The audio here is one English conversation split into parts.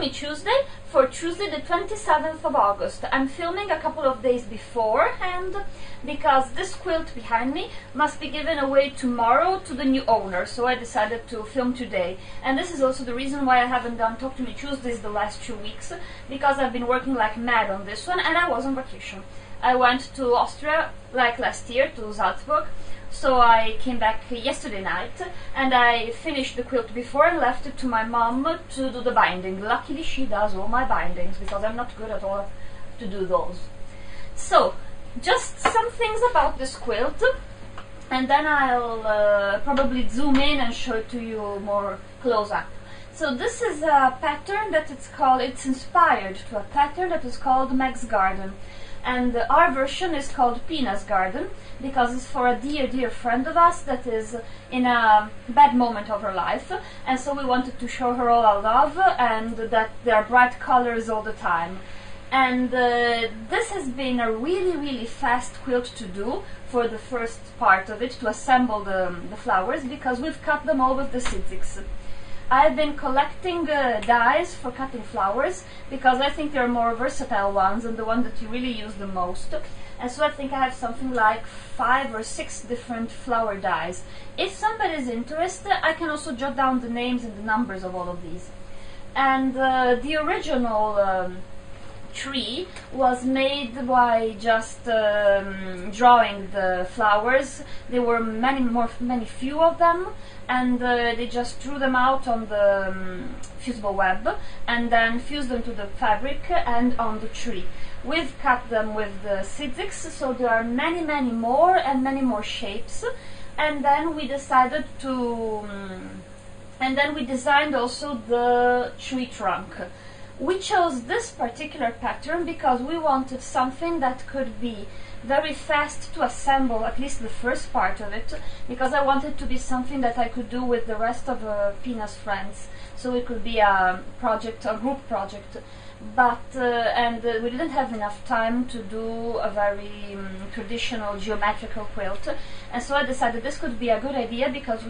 Me Tuesday for Tuesday the 27th of August. I'm filming a couple of days beforehand because this quilt behind me must be given away tomorrow to the new owner, so I decided to film today. And this is also the reason why I haven't done Talk to Me Tuesdays the last 2 weeks, because I've been working like mad on this one and I was on vacation. I went to Austria like last year, to Salzburg. So I came back yesterday night and I finished the quilt before and left it to my mom to do the binding. Luckily she does all my bindings because I'm not good at all to do those. So, just some things about this quilt, and then I'll probably zoom in and show it to you more close up. So this is a pattern that it's inspired to a pattern that is called Meg's Garden. And our version is called Pina's Garden because it's for a dear friend of us that is in a bad moment of her life, and so we wanted to show her all our love and that there are bright colors all the time. And this has been a really fast quilt to do for the first part of it, to assemble the flowers, because we've cut them all with the zigzags. I've been collecting dies for cutting flowers because I think they're more versatile ones and the one that you really use the most. And so I think I have something like 5 or 6 different flower dies. If somebody's interested, I can also jot down the names and the numbers of all of these. And the original tree was made by just drawing the flowers. There were many few of them, and they just drew them out on the fusible web and then fused them to the fabric and on the tree. We've cut them with the zigzags, so there are many more and many more shapes. And then we decided to and then we designed also the tree trunk. We chose this particular pattern because we wanted something that could be very fast to assemble, at least the first part of it, because I wanted to be something that I could do with the rest of Pina's friends, so it could be a project, a group project. But we didn't have enough time to do a very traditional geometrical quilt, and so I decided this could be a good idea because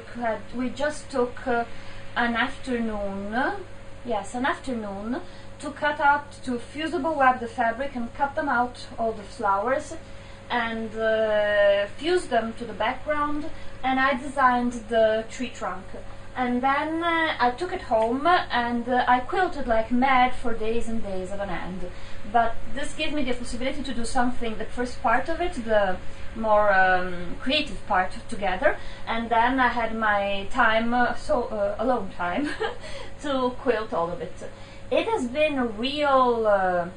we just took an afternoon. Yes, an afternoon to cut out, to fusible web the fabric and cut them out, all the flowers, and fuse them to the background, and I designed the tree trunk. And then I took it home and I quilted like mad for days and days on end. But this gave me the possibility to do something, the first part of it, the more creative part together, and then I had my time, alone time, to quilt all of it. It has been a real...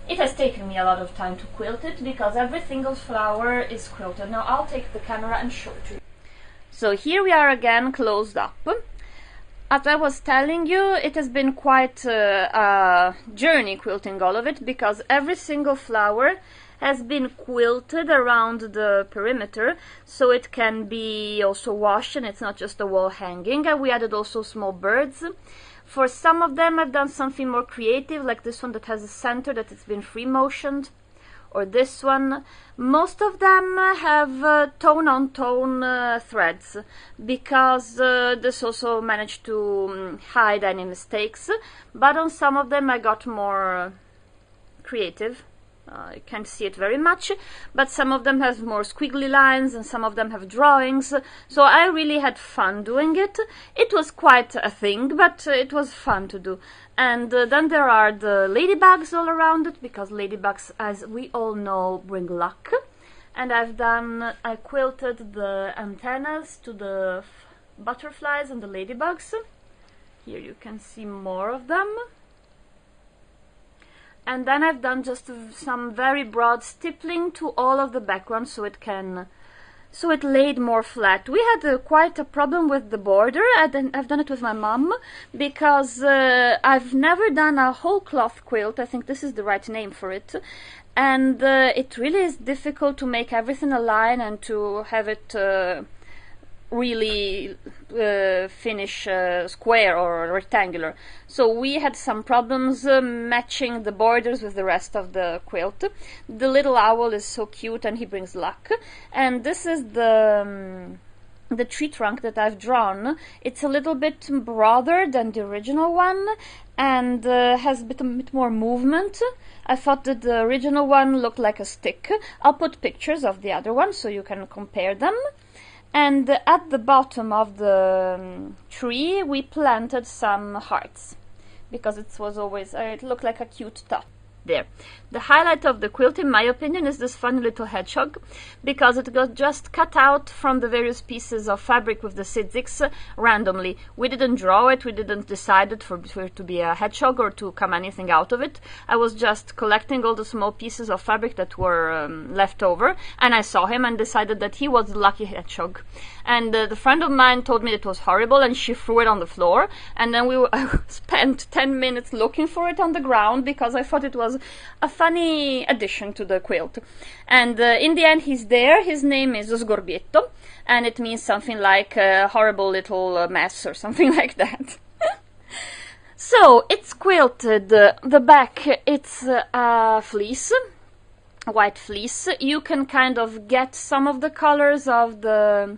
It has taken me a lot of time to quilt it because every single flower is quilted. Now I'll take the camera and show it to you. So here we are again, closed up. As I was telling you, it has been quite a journey quilting all of it because every single flower has been quilted around the perimeter, so it can be also washed and it's not just a wall hanging. And we added also small birds. For some of them I've done something more creative, like this one that has a center that it's been free motioned, or this one. Most of them have tone-on-tone threads because this also managed to hide any mistakes, but on some of them I got more creative. You can't see it very much, but some of them have more squiggly lines and some of them have drawings, so I really had fun doing it. It was quite a thing, but it was fun to do. And then there are the ladybugs all around it, because ladybugs, as we all know, bring luck. And I quilted the antennas to the butterflies and the ladybugs. Here you can see more of them. And then I've done just some very broad stippling to all of the background so it laid more flat. We had quite a problem with the border. I've done it with my mom because I've never done a whole cloth quilt. I think this is the right name for it. And it really is difficult to make everything align and to have it really finish square or rectangular. So we had some problems matching the borders with the rest of the quilt. The little owl is so cute and he brings luck. And this is the the tree trunk that I've drawn, it's a little bit broader than the original one, and has a bit more movement. I thought that the original one looked like a stick. I'll put pictures of the other one so you can compare them. And at the bottom of the tree we planted some hearts, because it was always, it looked like a cute top. There. The highlight of the quilt, in my opinion, is this funny little hedgehog, because it got just cut out from the various pieces of fabric with the zigzags randomly. We didn't draw it, we didn't decide it for it to be a hedgehog or to come anything out of it. I was just collecting all the small pieces of fabric that were left over, and I saw him and decided that he was the lucky hedgehog. And the friend of mine told me it was horrible, and she threw it on the floor, and then I spent 10 minutes looking for it on the ground, because I thought it was a funny addition to the quilt. And in the end he's there. His name is Sgorbietto, and it means something like a horrible little mess or something like that. So it's quilted. The back, it's fleece, white fleece. You can kind of get some of the colors of the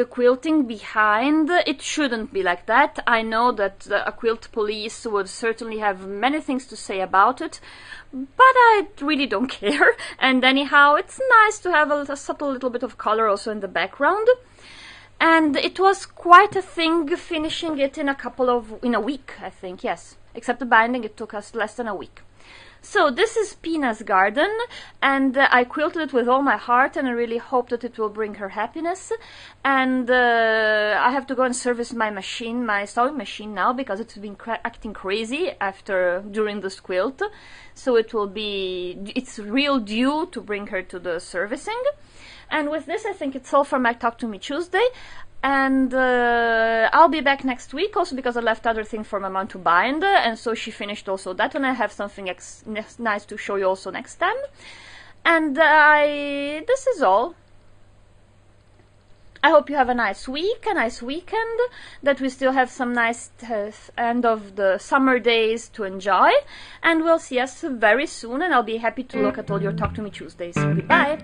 quilting behind. It shouldn't be like that. I know that a quilt police would certainly have many things to say about it, but I really don't care. And anyhow, it's nice to have a subtle little bit of color also in the background. And it was quite a thing finishing it in a week, I think, yes. Except the binding, it took us less than a week. So this is Pina's garden, and I quilted it with all my heart, and I really hope that it will bring her happiness. And I have to go and service my machine, my sewing machine now, because it's been acting crazy during this quilt. So it's real due to bring her to the servicing. And with this, I think it's all for my Talk to Me Tuesday. And I'll be back next week also, because I left other things for my mom to bind, and so she finished also that, and I have something nice to show you also next time. And this is all. I hope you have a nice week, a nice weekend, that we still have some nice end of the summer days to enjoy, and we'll see us very soon, and I'll be happy to look at all your Talk to Me Tuesdays. Goodbye!